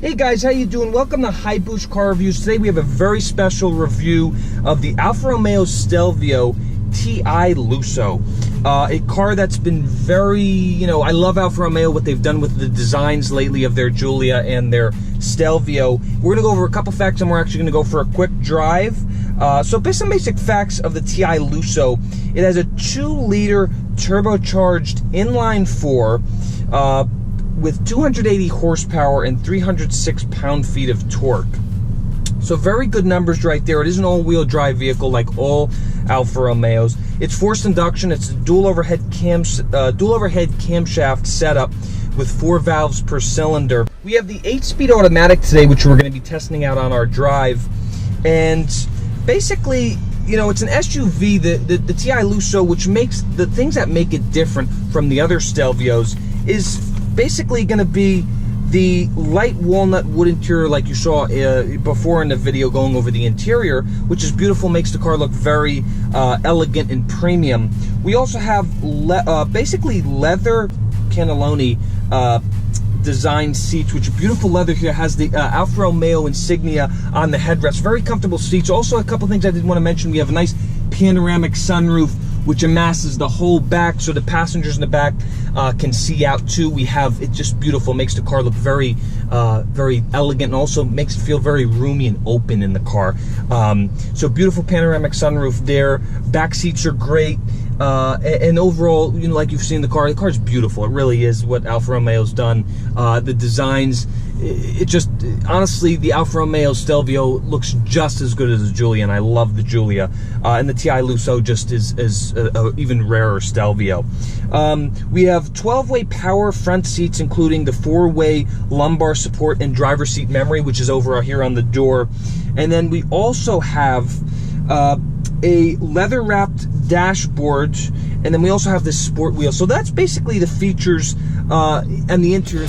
Hey guys, how you doing? Welcome to High Boost Car Reviews. Today we have a very special review of the Alfa Romeo STELVIO TI Lusso. A car that's been very, I love Alfa Romeo, what they've done with the designs lately of their Giulia and their STELVIO. We're gonna go over a couple facts and we're actually gonna go for a quick drive. So based on basic facts of the TI Lusso, it has a 2-liter turbocharged inline-4 with 280 horsepower and 306 pound-feet of torque. So very good numbers right there. It is an all-wheel drive vehicle like all Alfa Romeos. It's forced induction. It's a dual overhead camshaft setup with 4 valves per cylinder. We have the 8-speed automatic today, which we're going to be testing out on our drive. And basically, it's an SUV. The TI Lusso, which makes the things that make it different from the other STELVIOs, is basically going to be the light walnut wood interior like you saw before in the video going over the interior, which is beautiful, makes the car look very elegant and premium. We also have basically leather cannelloni design seats, which are beautiful leather here. Has the Alfa Romeo insignia on the headrest. Very comfortable seats. Also, a couple things I did want to mention. We have a nice panoramic sunroof which amasses the whole back, so the passengers in the back can see out too. We have it just beautiful, makes the car look very very elegant, and also makes it feel very roomy and open in the car. So beautiful panoramic sunroof there. Back seats are great. And overall, like you've seen the car is beautiful. It really is what Alfa Romeo's done. The designs, it just, honestly, the Alfa Romeo STELVIO looks just as good as the Giulia, and I love the Giulia. And the TI Lusso just is a even rarer STELVIO. We have 12-way power front seats, including the 4-way lumbar support and driver's seat memory, which is over here on the door. And then we also have a leather-wrapped dashboard, and then we also have this sport wheel. So that's basically the features and the interior.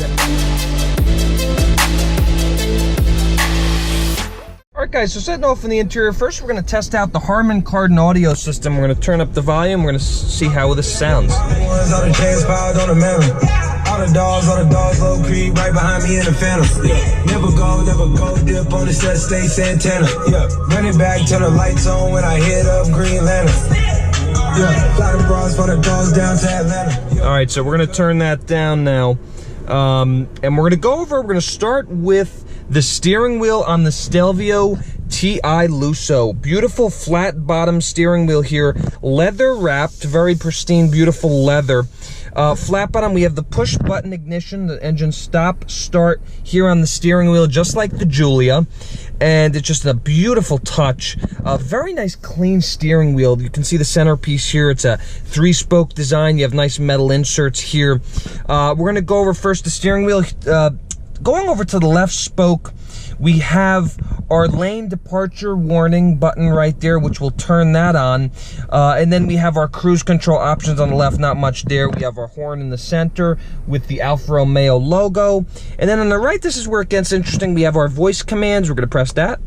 Alright guys, so setting off in the interior, first we're going to test out the Harman Kardon audio system. We're going to turn up the volume, we're going to see how this sounds. All the dogs, low creep, right behind me in the phantom. Never go, dip on the set, stay Santana. Yeah, running back, turn the lights on when I hit up Green Lantern. Yeah, fly the bras for the dogs down to Atlanta. Yeah. All right, so we're gonna turn that down now, and we're gonna start with the steering wheel on the STELVIO TI Lusso. Beautiful flat bottom steering wheel here, leather wrapped, very pristine, beautiful leather. Flat bottom, we have the push button ignition, the engine stop start here on the steering wheel, just like the Giulia, and it's just a beautiful touch. Very nice clean steering wheel. You can see the centerpiece here. It's a 3-spoke design. You have nice metal inserts here. We're going to go over first the steering wheel. Going over to the left spoke, we have our lane departure warning button right there, which will turn that on. And then we have our cruise control options on the left, not much there. We have our horn in the center with the Alfa Romeo logo. And then on the right, this is where it gets interesting. We have our voice commands. We're going to press that.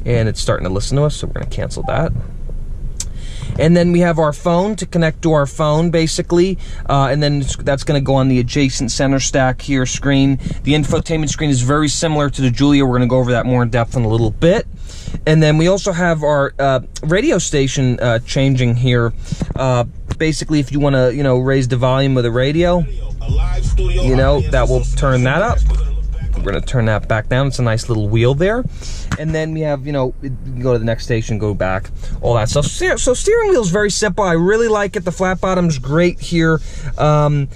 And it's starting to listen to us, so we're going to cancel that. And then we have our phone to connect to our phone, basically. And then that's going to go on the adjacent center stack here screen. The infotainment screen is very similar to the Giulia. We're going to go over that more in depth in a little bit. And then we also have our radio station changing here. Basically, if you want to, raise the volume of the radio, that will turn that up. We're gonna turn that back down. It's a nice little wheel there. And then we have, you know, you can go to the next station, go back, all that stuff. So steering wheel is very simple. I really like it. The flat bottom's great here. And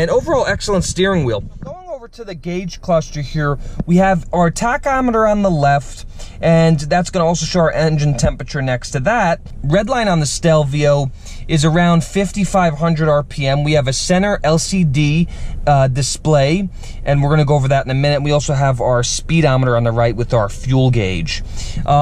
overall, excellent steering wheel. Going over to the gauge cluster here, we have our tachometer on the left, and that's going to also show our engine temperature next to that. Red line on the Stelvio is around 5,500 RPM. We have a center LCD display, and we're going to go over that in a minute. We also have our speedometer on the right with our fuel gauge.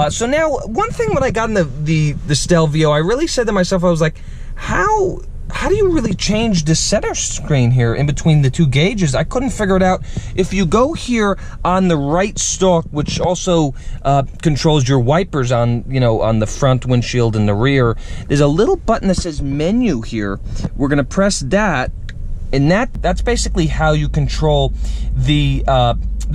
So now, one thing when I got in the Stelvio, I really said to myself, I was like, how do you really change the center screen here in between the two gauges? I couldn't figure it out. If you go here on the right stalk, which also controls your wipers on, you know, on the front windshield and the rear, there's a little button that says menu here. We're gonna press that, and that's basically how you control the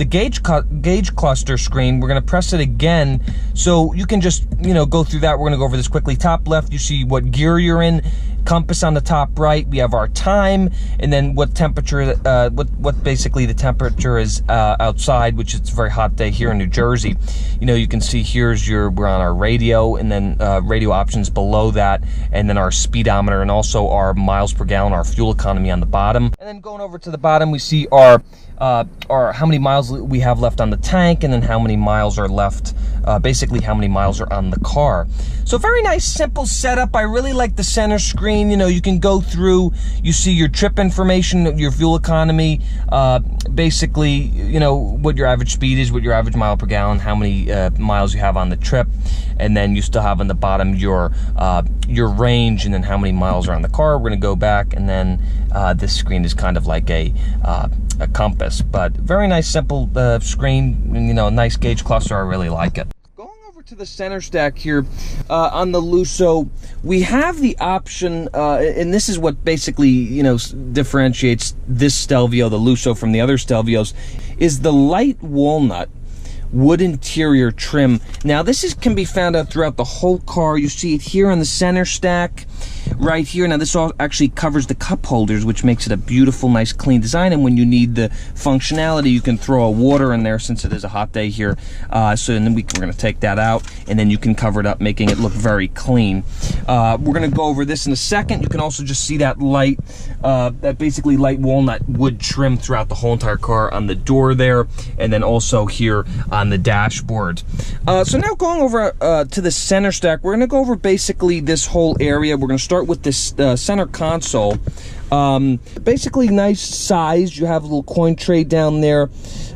gauge cluster screen. We're gonna press it again, so you can just, you know, go through that. We're gonna go over this quickly. Top left, you see what gear you're in. Compass on the top right, we have our time, and then what temperature, what basically the temperature is outside, which it's a very hot day here in New Jersey. You know, you can see here's we're on our radio, and then radio options below that, and then our speedometer, and also our miles per gallon, our fuel economy on the bottom. And then going over to the bottom, we see our how many miles we have left on the tank, and then how many miles are left, basically how many miles are on the car. So very nice, simple setup. I really like the center screen. You know, you can go through, you see your trip information, your fuel economy, basically, you know, what your average speed is, what your average mile per gallon, how many miles you have on the trip, and then you still have on the bottom your range, and then how many miles are on the car. We're gonna go back, and then this screen is kind of like a compass, but very nice, simple screen, and, you know, nice gauge cluster. I really like it. Going over to the center stack here on the Lusso, we have the option, and this is what basically, you know, differentiates this Stelvio, the Lusso, from the other Stelvios, is the light walnut wood interior trim. Now this can be found out throughout the whole car. You see it here on the center stack right here. Now this all actually covers the cup holders, which makes it a beautiful, nice, clean design. And when you need the functionality, you can throw a water in there, since it is a hot day here. So and then we're going to take that out, and then you can cover it up, making it look very clean. We're going to go over this in a second. You can also just see that light, that basically light walnut wood trim throughout the whole entire car on the door there, and then also here on the dashboard. So now going over to the center stack, we're going to go over basically this whole area. We're going to start with this center console. Basically nice size. You have a little coin tray down there,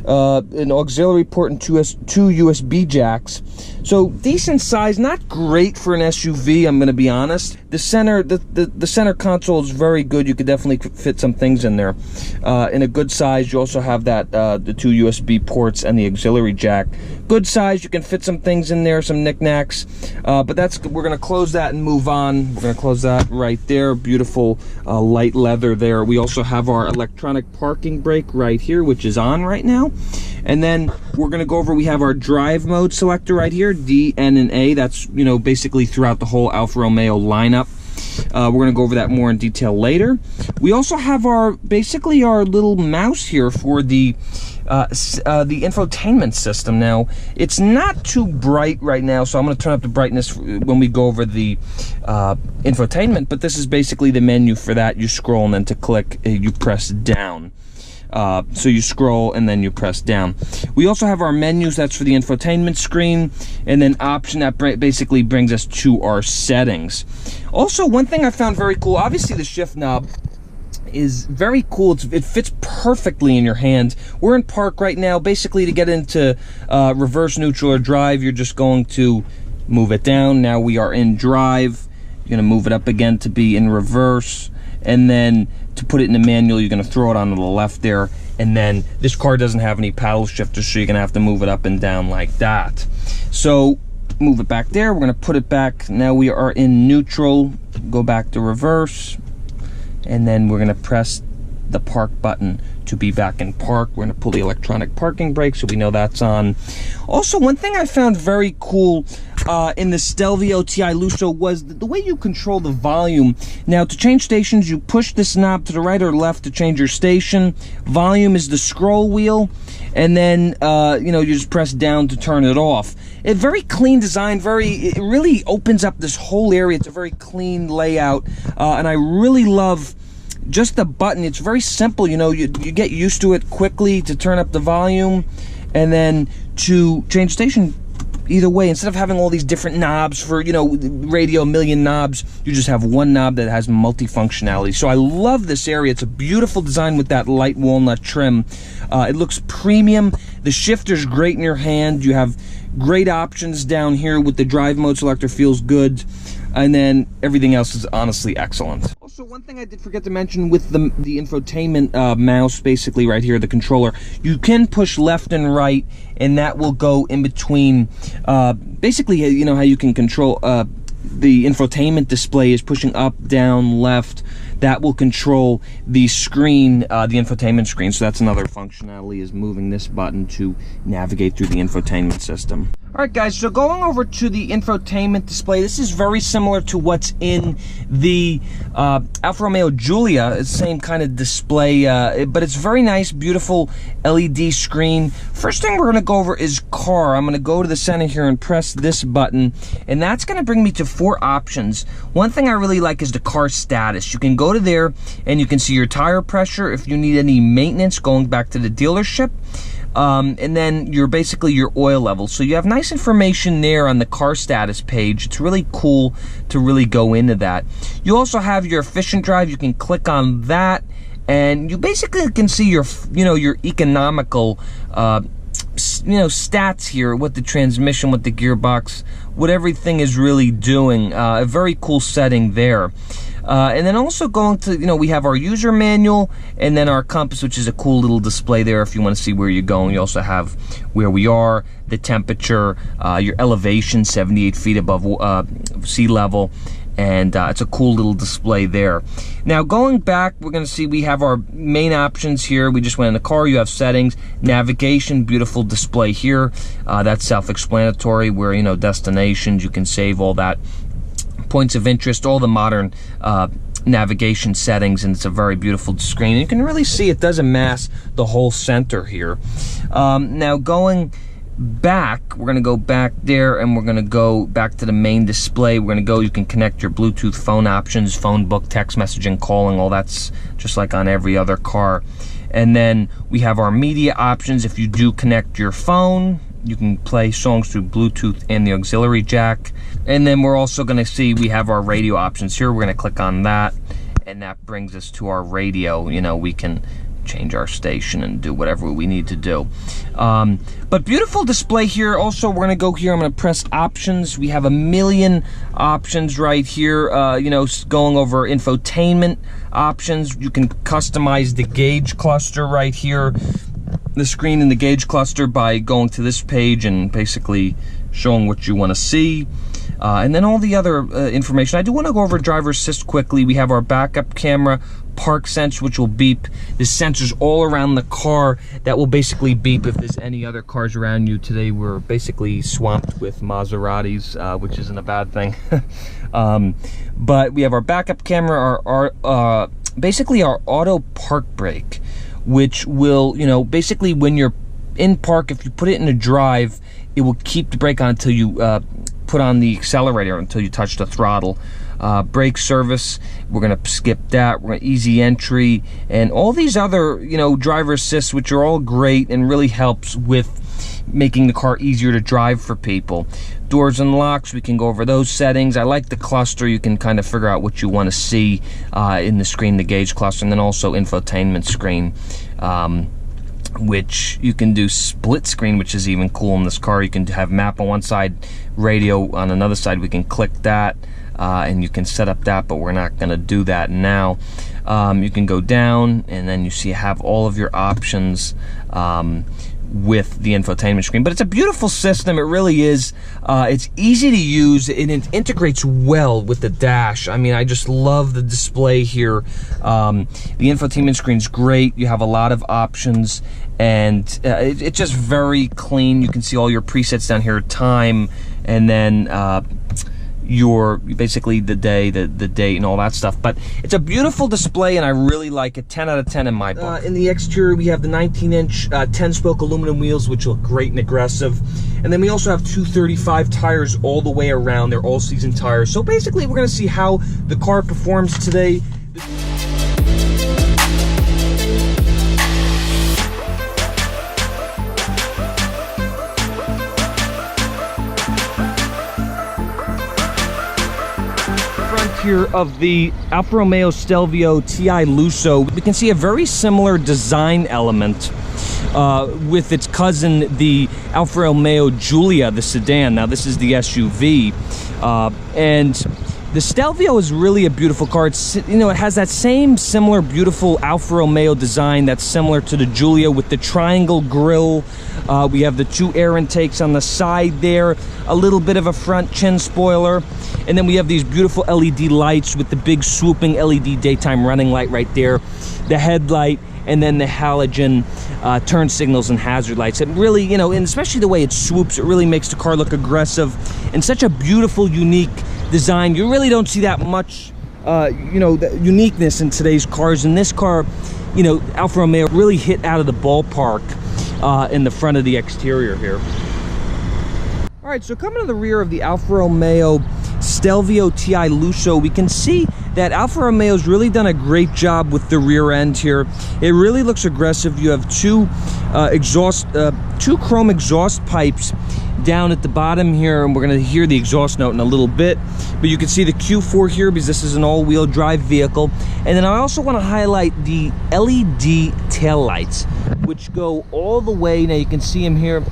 an auxiliary port, and two USB jacks. So decent size, not great for an SUV, I'm going to be honest. The center console is very good. You could definitely fit some things in there. In a good size, you also have that the two USB ports and the auxiliary jack. Good size, you can fit some things in there, some knickknacks. But we're going to close that and move on. We're going to close that right there. Beautiful light leather there. We also have our electronic parking brake right here, which is on right now. And then we're going to go over, we have our drive mode selector right here, D, N, and A. That's, you know, basically throughout the whole Alfa Romeo lineup. We're going to go over that more in detail later. We also have basically our little mouse here for the infotainment system. Now, it's not too bright right now, so I'm going to turn up the brightness when we go over the infotainment, but this is basically the menu for that. You scroll, and then to click, you press down. So you scroll and then you press down. We also have our menus. That's for the infotainment screen, and then option that basically brings us to our settings. Also, one thing I found very cool, obviously the shift knob is very cool. It fits perfectly in your hand. We're in park right now. Basically, to get into reverse, neutral, or drive, you're just going to move it down. Now we are in drive. You're going to move it up again to be in reverse, and then to put it in the manual, you're going to throw it onto the left there. And then this car doesn't have any paddle shifters, so you're going to have to move it up and down like that. So move it back there. We're going to put it back. Now we are in neutral. Go back to reverse, and then we're going to press the park button to be back in park. We're going to pull the electronic parking brake, so we know that's on. Also, one thing I found very cool in the Stelvio TI Lusso was the way you control the volume. Now, to change stations, you push this knob to the right or left to change your station. Volume is the scroll wheel, and then you know, you just press down to turn it off. A very clean design, it really opens up this whole area. It's a very clean layout, and I really love just the button. It's very simple, you know, you get used to it quickly to turn up the volume, and then to change station either way. Instead of having all these different knobs for, you know, radio, a million knobs, you just have one knob that has multifunctionality. So I love this area. It's a beautiful design with that light walnut trim. It looks premium. The shifter's great in your hand. You have great options down here with the drive mode selector, feels good. And then everything else is honestly excellent. Also, one thing I did forget to mention with the infotainment mouse, basically right here, the controller, you can push left and right, and that will go in between. Basically, you know how you can control the infotainment display is pushing up, down, left. That will control the screen, the infotainment screen. So that's another functionality, is moving this button to navigate through the infotainment system. Alright guys, so going over to the infotainment display, this is very similar to what's in the Alfa Romeo Giulia. It's the same kind of display, but it's very nice, beautiful LED screen. First thing we're going to go over is car. I'm going to go to the center here and press this button, and that's going to bring me to 4 options. One thing I really like is the car status. You can go to there and you can see your tire pressure, if you need any maintenance going back to the dealership. And then basically your oil level. So you have nice information there on the car status page. It's really cool to really go into that. You also have your efficient drive. You can click on that, and you basically can see your, you know, your economical, you know, stats here, what the transmission, what the gearbox, what everything is really doing. A very cool setting there. And then also going to, you know, we have our user manual, and then our compass, which is a cool little display there if you want to see where you're going. You also have where we are, the temperature, your elevation, 78 feet above sea level, and it's a cool little display there. Now going back, we're going to see we have our main options here. We just went in the car. You have settings, navigation, beautiful display here. That's self-explanatory, where, you know, destinations, you can save all that. Points of interest, all the modern navigation settings, and it's a very beautiful screen. You can really see it doesn't mask the whole center here. Now going back, we're going to go back there, and we're going to go back to the main display. We're going to go, you can connect your Bluetooth phone options, phone book, text messaging, calling, all that's just like on every other car. And then we have our media options. If you do connect your phone, you can play songs through Bluetooth and the auxiliary jack. And then we're also going to see we have our radio options here. We're going to click on that, and that brings us to our radio. You know, we can change our station and do whatever we need to do. But beautiful display here. Also, we're going to go here. I'm going to press options. We have a million options right here. You know, going over infotainment options. You can customize the gauge cluster right here, the screen in the gauge cluster, by going to this page and basically showing what you want to see. And then all the other information. I do want to go over driver assist quickly. We have our backup camera, park sense, which will beep. There's sensors all around the car that will basically beep if there's any other cars around you. Today we're basically swamped with Maseratis, which isn't a bad thing. But we have our backup camera, our basically our auto park brake, which will, you know, basically when you're in park, if you put it in a drive, it will keep the brake on until you put on the accelerator, until you touch the throttle. Brake service, we're going to skip that. We're going to easy entry, and all these other, you know, driver assists, which are all great and really helps with making the car easier to drive for people. Doors and locks, we can go over those settings. I like the cluster. You can kind of figure out what you want to see in the screen, the gauge cluster, and then also infotainment screen, which you can do split screen, which is even cool in this car. You can have map on one side, radio on another side. We can click that, and you can set up that, but we're not going to do that now. You can go down, and then you see have all of your options with the infotainment screen. But it's a beautiful system. It really is. It's easy to use, and it integrates well with the dash. I mean, I just love the display here. The infotainment screen's great. You have a lot of options, and it's just very clean. You can see all your presets down here, time, and then your basically the day, the date, and all that stuff. But it's a beautiful display, and I really like it. 10 out of 10 in my book. In the exterior, we have the 19-inch 10-spoke aluminum wheels, which look great and aggressive. And then we also have 235 tires all the way around. They're all-season tires. So basically, we're going to see how the car performs today. Here of the Alfa Romeo STELVIO TI Lusso, we can see a very similar design element with its cousin, the Alfa Romeo Giulia, the sedan. Now this is the SUV, and the STELVIO is really a beautiful car. It's, you know, it has that same similar beautiful Alfa Romeo design that's similar to the Giulia with the triangle grille. We have the 2 air intakes on the side there, a little bit of a front chin spoiler, and then we have these beautiful LED lights with the big swooping LED daytime running light right there, the headlight, and then the halogen turn signals and hazard lights. It really, you know, and especially the way it swoops, it really makes the car look aggressive and such a beautiful, unique design. You really don't see that much, you know, the uniqueness in today's cars. And this car, you know, Alfa Romeo really hit out of the ballpark in the front of the exterior here. All right, so coming to the rear of the Alfa Romeo STELVIO TI Lusso, we can see that Alfa Romeo's really done a great job with the rear end here. It really looks aggressive. You have two chrome exhaust pipes down at the bottom here, and we're going to hear the exhaust note in a little bit. But you can see the Q4 here because this is an all-wheel drive vehicle. And then I also want to highlight the LED taillights, which go all the way. Now you can see them here.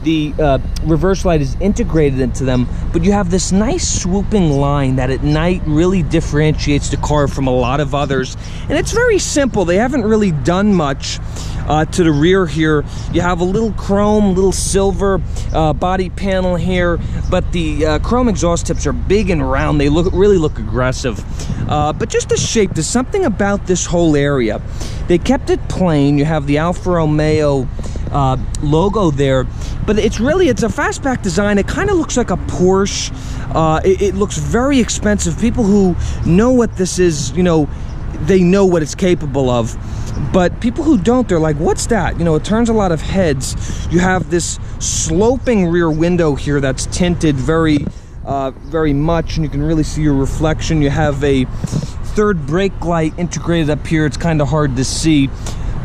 The reverse light is integrated into them, but you have this nice swooping line that at night really differentiates the car from a lot of others. And it's very simple. They haven't really done much to the rear here. You have a little chrome, little silver body panel here, but the chrome exhaust tips are big and round. They really look aggressive. But just the shape, there's something about this whole area. They kept it plain. You have the Alfa Romeo logo there, but it's a fastback design. It kind of looks like a Porsche. It looks very expensive. People who know what this is, you know, they know what it's capable of. But people who don't, they're like, what's that? You know, it turns a lot of heads. You have this sloping rear window here that's tinted very much, and you can really see your reflection. You have a third brake light integrated up here. It's kind of hard to see.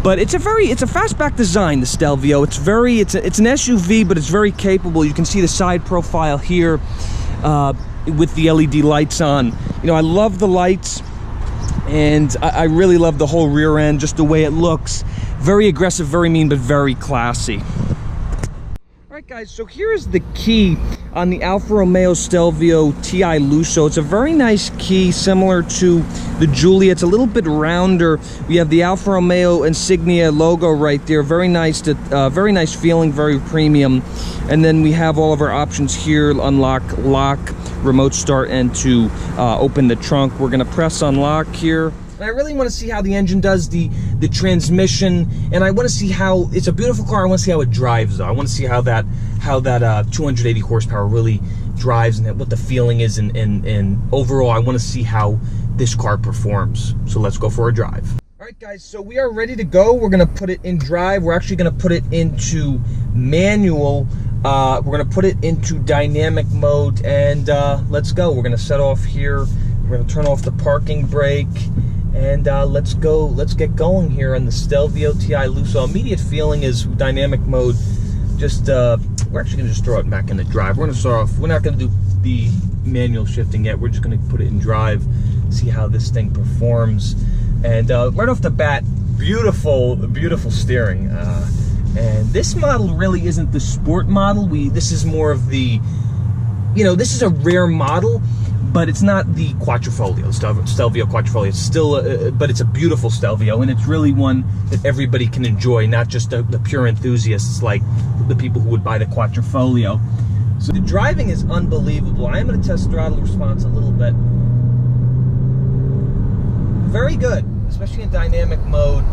But it's a fastback design, the STELVIO. It's an SUV, but it's very capable. You can see the side profile here with the LED lights on. You know, I love the lights, and I really love the whole rear end, just the way it looks. Very aggressive, very mean, but very classy. All right, guys, so here's the key on the Alfa Romeo STELVIO TI Lusso. It's a very nice key, similar to the Giulia. It's a little bit rounder. We have the Alfa Romeo insignia logo right there. Very nice, very nice feeling, very premium. And then we have all of our options here: unlock, lock, remote start, and to open the trunk. We're gonna press unlock here. And I really want to see how the engine does, the transmission, and I want to see how, it's a beautiful car. I want to see how it drives though. I want to see how that 280 horsepower really drives, and what the feeling is, and overall I want to see how this car performs. So let's go for a drive. All right, guys, so we are ready to go. We're going to put it in drive. We're actually going to put it into manual. We're going to put it into dynamic mode, and let's go. We're going to set off here. We're going to turn off the parking brake. And let's go. Let's get going here on the STELVIO TI Lusso. Immediate feeling is dynamic mode. Just we're actually gonna just throw it back into drive. We're gonna start off. We're not gonna do the manual shifting yet. We're just gonna put it in drive, see how this thing performs. And right off the bat, beautiful steering. And this model really isn't the sport model. This is more of the, you know, this is a rare model. But it's not the Quattrofolio, STELVIO Quattrofolio. It's still, but it's a beautiful STELVIO, and it's really one that everybody can enjoy, not just the pure enthusiasts like the people who would buy the Quattrofolio. So the driving is unbelievable. I am going to test throttle response a little bit. Very good, especially in dynamic mode.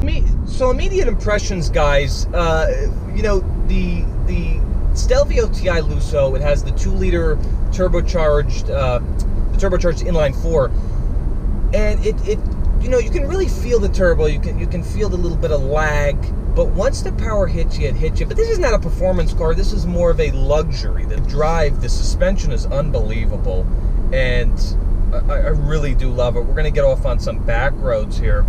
So immediate impressions, guys. You know, the STELVIO TI Lusso, it has the 2-liter turbocharged turbocharged inline-4, and it you know, you can really feel the turbo. You can feel the little bit of lag, but once the power hits you, it hits you. But this is not a performance car. This is more of a luxury. The drive, the suspension is unbelievable, and I really do love it. We're going to get off on some back roads here,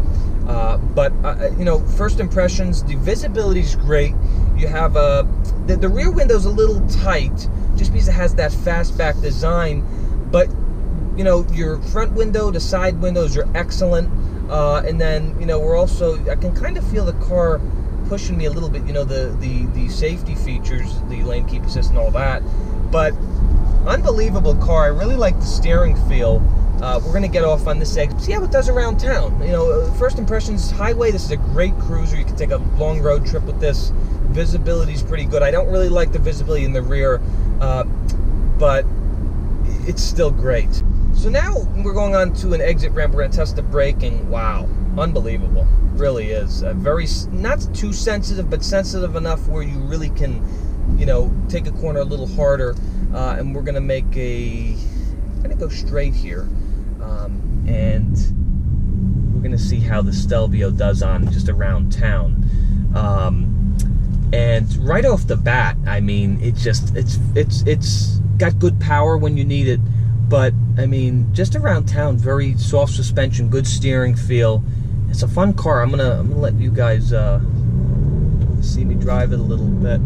but you know, first impressions, the visibility is great. You have the rear window's a little tight just because it has that fastback design, but you know, your front window, the side windows are excellent, and then, you know, we're also, I can kind of feel the car pushing me a little bit, you know, the safety features, the lane keep assist and all that, but unbelievable car. I really like the steering feel. We're going to get off on this exit, see how it does around town. You know, first impressions, highway, this is a great cruiser. You can take a long road trip with this. Visibility is pretty good. I don't really like the visibility in the rear, but it's still great. So now we're going on to an exit ramp. We're going to test the braking. Wow, unbelievable. Really is. Very, not too sensitive, but sensitive enough where you really can, you know, take a corner a little harder. And we're going to make I'm going to go straight here. And we're going to see how the Stelvio does on just around town. And right off the bat, I mean, it's got good power when you need it. But, I mean, just around town, very soft suspension, good steering feel. It's a fun car. I'm gonna let you guys see me drive it a little bit.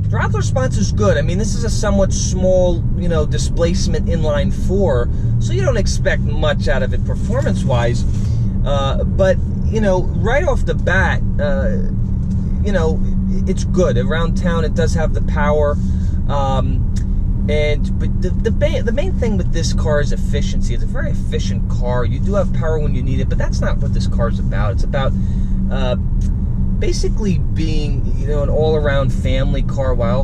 Throttle response is good. I mean, this is a somewhat small, you know, displacement inline-4, so you don't expect much out of it performance-wise. But, you know, right off the bat, you know, it's good. Around town, it does have the power. But the main thing with this car is efficiency. It's a very efficient car. You do have power when you need it, but that's not what this car is about. It's about basically being, you know, an all-around family car while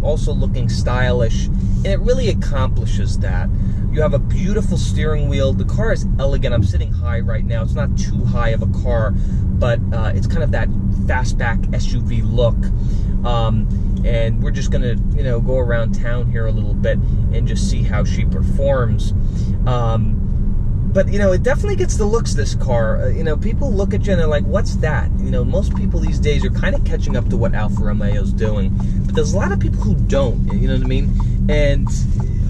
also looking stylish, and it really accomplishes that. You have a beautiful steering wheel. The car is elegant. I'm sitting high right now. It's not too high of a car, but it's kind of that fastback SUV look. And we're just gonna, you know, go around town here a little bit and just see how she performs. But, you know, it definitely gets the looks, this car. You know, people look at you and they're like, what's that? You know, most people these days are kind of catching up to what Alfa Romeo's doing. But there's a lot of people who don't, you know what I mean? And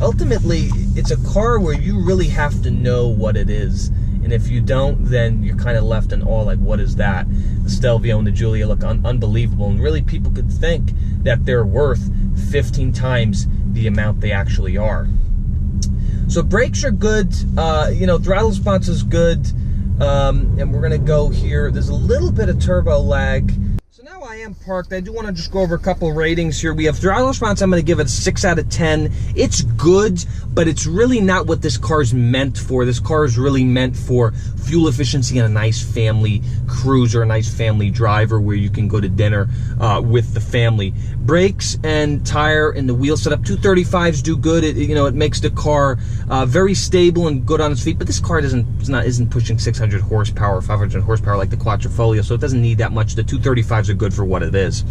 ultimately, it's a car where you really have to know what it is. And if you don't, then you're kind of left in awe, like, what is that? The Stelvio and the Giulia look unbelievable. And really, people could think that they're worth 15 times the amount they actually are. So brakes are good, you know, throttle response is good, and we're gonna go here. There's a little bit of turbo lag. So now I am parked. I do want to just go over a couple ratings here. We have throttle response. I'm going to give it a 6 out of 10. It's good, but it's really not what this car's meant for. This car is really meant for fuel efficiency and a nice family cruiser, a nice family driver where you can go to dinner with the family. Brakes and tire and the wheel setup, 235s do good. You know, it makes the car very stable and good on its feet. But this car isn't pushing 600 horsepower, 500 horsepower like the Quattrofolio, so it doesn't need that much. The 235s are good for what it is.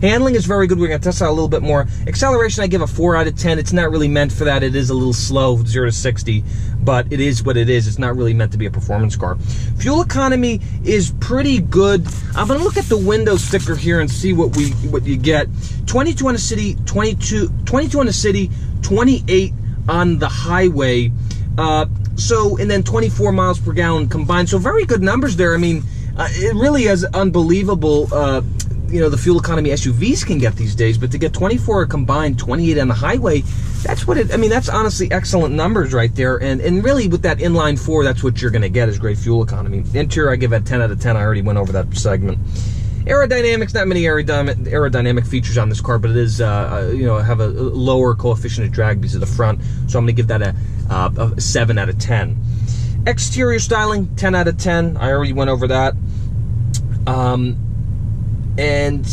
Handling is very good. We're going to test out a little bit more. Acceleration, I give a 4 out of 10. It's not really meant for that. It is a little slow, 0 to 60, but it is what it is. It's not really meant to be a performance car. Fuel economy is pretty good. I'm going to look at the window sticker here and see what you get. 22 on the city, 22 on the city, 28 on the highway. So, and then 24 miles per gallon combined. So very good numbers there. I mean, it really is unbelievable, you know, the fuel economy SUVs can get these days, but to get 24 combined, 28 on the highway, that's what I mean, that's honestly excellent numbers right there. And really with that inline 4, that's what you're going to get is great fuel economy. Interior, I give it 10 out of 10. I already went over that segment. Aerodynamics, not many aerodynamic features on this car, but it is, you know, have a lower coefficient of drag because of the front, so I'm going to give that a 7 out of 10. Exterior styling, 10 out of 10. I already went over that. And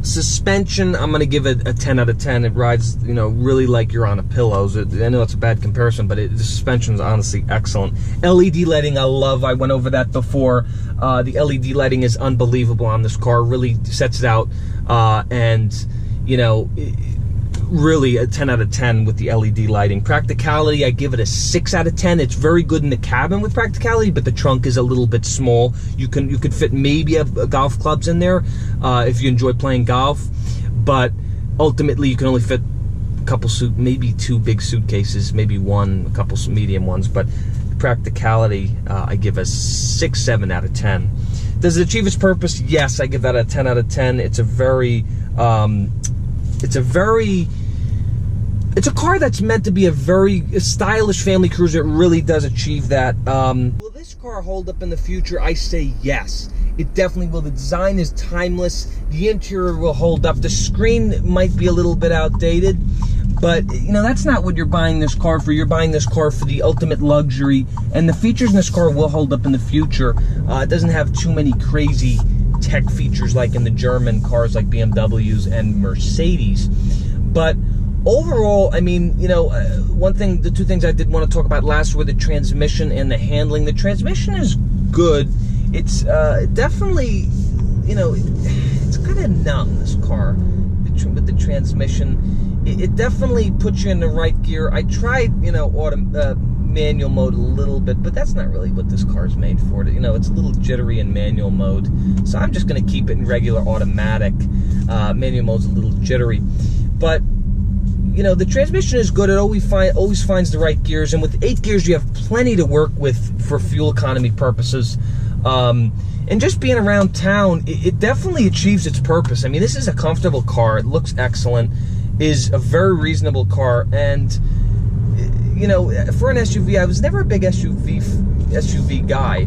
suspension, I'm going to give it a 10 out of 10. It rides, you know, really like you're on a pillow. I know it's a bad comparison, but the suspension is honestly excellent. LED lighting, I love. I went over that before. The LED lighting is unbelievable on this car. Really sets it out. And, you know, really a 10 out of 10 with the LED lighting. Practicality, I give it a 6 out of 10. It's very good in the cabin with practicality, but the trunk is a little bit small. You could fit maybe a golf clubs in there if you enjoy playing golf, but ultimately you can only fit a couple maybe 2 big suitcases, maybe a couple medium ones. But practicality, I give a 6, 7 out of 10. Does it achieve its purpose? Yes, I give that a 10 out of 10. It's a car that's meant to be a very stylish family cruiser. It really does achieve that. Will this car hold up in the future? I say yes. It definitely will. The design is timeless. The interior will hold up. The screen might be a little bit outdated, but you know, that's not what you're buying this car for. You're buying this car for the ultimate luxury, and the features in this car will hold up in the future. It doesn't have too many crazy tech features like in the German cars like BMWs and Mercedes. But overall, I mean, you know, the 2 things I did want to talk about last were the transmission and the handling. The transmission is good. It's definitely, you know, it's kind of numb, this car, with the transmission. It definitely puts you in the right gear. I tried, you know, manual mode a little bit, but that's not really what this car is made for. You know, it's a little jittery in manual mode, so I'm just going to keep it in regular automatic. Manual mode's a little jittery, but you know, the transmission is good. It always finds the right gears, and with 8 gears you have plenty to work with for fuel economy purposes. And just being around town, it definitely achieves its purpose. I mean, this is a comfortable car. It looks excellent. Is a very reasonable car, and you know, for an SUV, I was never a big SUV guy,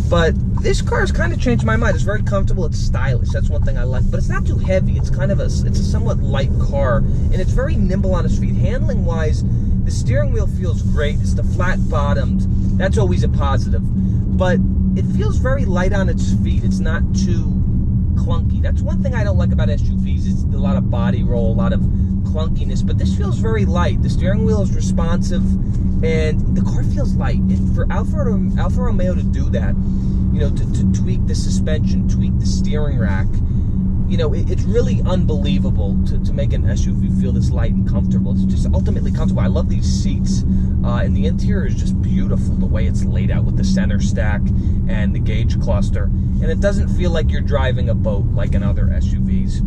but this car has kind of changed my mind. It's very comfortable. It's stylish. That's one thing I like, but it's not too heavy. It's kind of it's a somewhat light car, and it's very nimble on its feet. Handling wise, the steering wheel feels great. It's the flat bottomed. That's always a positive, but it feels very light on its feet. It's not too clunky. That's one thing I don't like about SUVs. It's a lot of body roll, a lot of clunkiness, but this feels very light. The steering wheel is responsive, and the car feels light. And for Alfa Romeo to do that, you know, to tweak the suspension, tweak the steering rack, you know, it's really unbelievable to make an SUV feel this light and comfortable. It's just ultimately comfortable. I love these seats, and the interior is just beautiful, the way it's laid out with the center stack and the gauge cluster. And it doesn't feel like you're driving a boat like in other SUVs.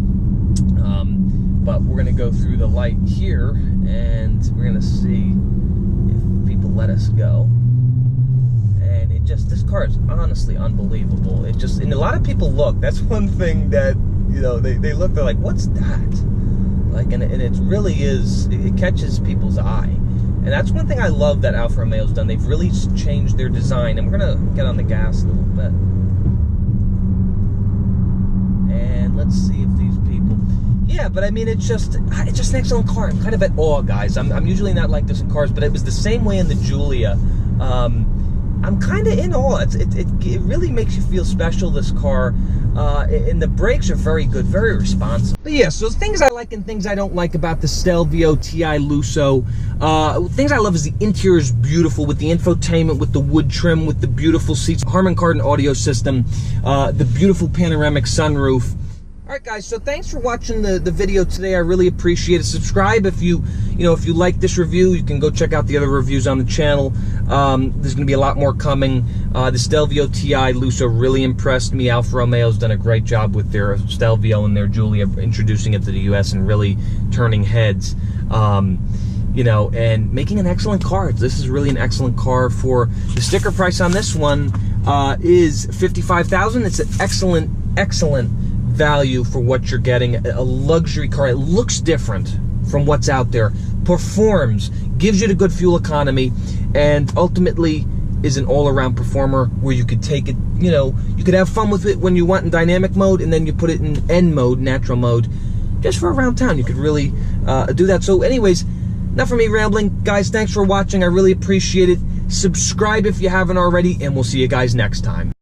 But we're going to go through the light here, and we're going to see if people let us go. And this car is honestly unbelievable. And a lot of people look. That's one thing that, you know, they look, they're like, what's that? Like, and it really is, it catches people's eye. And that's one thing I love that Alfa Romeo's done. They've really changed their design. And we're going to get on the gas a little bit. And let's see if these people... Yeah, but I mean, it's just an excellent car. I'm kind of at awe, guys. I'm usually not like this in cars, but it was the same way in the Giulia. I'm kind of in awe. It really makes you feel special, this car. And the brakes are very good, very responsive. But yeah, so things I like and things I don't like about the Stelvio TI Lusso. Things I love is the interior is beautiful, with the infotainment, with the wood trim, with the beautiful seats, Harman Kardon audio system, the beautiful panoramic sunroof. Alright guys, so thanks for watching the video today. I really appreciate it. Subscribe if you like this review. You can go check out the other reviews on the channel. There's going to be a lot more coming. The Stelvio TI Lusso really impressed me. Alfa Romeo's done a great job with their Stelvio and their Giulia, introducing it to the US and really turning heads. You know, and making an excellent car. This is really an excellent car. For the sticker price on this one is $55,000. It's an excellent value for what you're getting. A luxury car. It looks different from what's out there, performs, gives you the good fuel economy, and ultimately is an all-around performer where you could take it, you know, you could have fun with it when you want in dynamic mode, and then you put it in N mode, natural mode, just for around town. You could really do that. So anyways, enough for me rambling. Guys, thanks for watching. I really appreciate it. Subscribe if you haven't already, and we'll see you guys next time.